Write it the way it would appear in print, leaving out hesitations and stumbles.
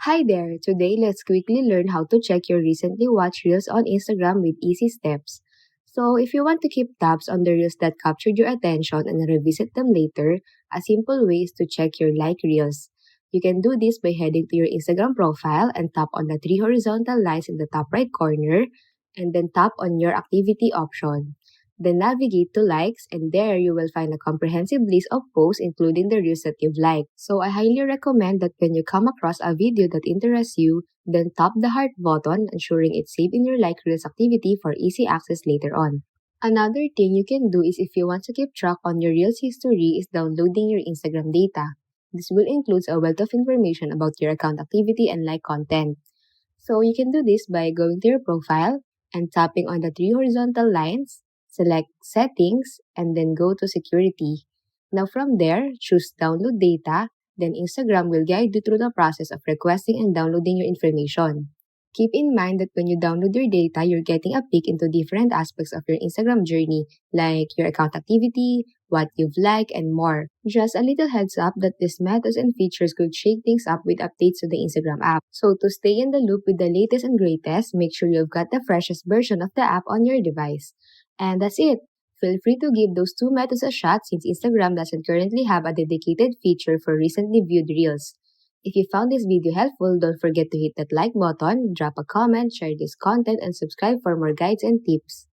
Hi there! Today, let's quickly learn how to check your recently watched reels on Instagram with easy steps. So, if you want to keep tabs on the reels that captured your attention and revisit them later, a simple way is to check your like reels. You can do this by heading to your Instagram profile and tap on the three horizontal lines in the top right corner, and then tap on your activity option. Then navigate to likes, and there you will find a comprehensive list of posts including the reels that you've liked. So I highly recommend that when you come across a video that interests you, then tap the heart button, ensuring it's saved in your like reels activity for easy access later on. Another thing you can do is if you want to keep track on your reels history is downloading your Instagram data. This will include a wealth of information about your account activity and like content. So you can do this by going to your profile and tapping on the three horizontal lines, select settings, and then go to security. Now from there, choose download data, then Instagram will guide you through the process of requesting and downloading your information. Keep in mind that when you download your data, you're getting a peek into different aspects of your Instagram journey, like your account activity, what you've liked, and more. Just a little heads up that these methods and features could shake things up with updates to the Instagram app. So to stay in the loop with the latest and greatest, make sure you've got the freshest version of the app on your device. And that's it. Feel free to give those two methods a shot since Instagram doesn't currently have a dedicated feature for recently viewed reels. If you found this video helpful, don't forget to hit that like button, drop a comment, share this content, and subscribe for more guides and tips.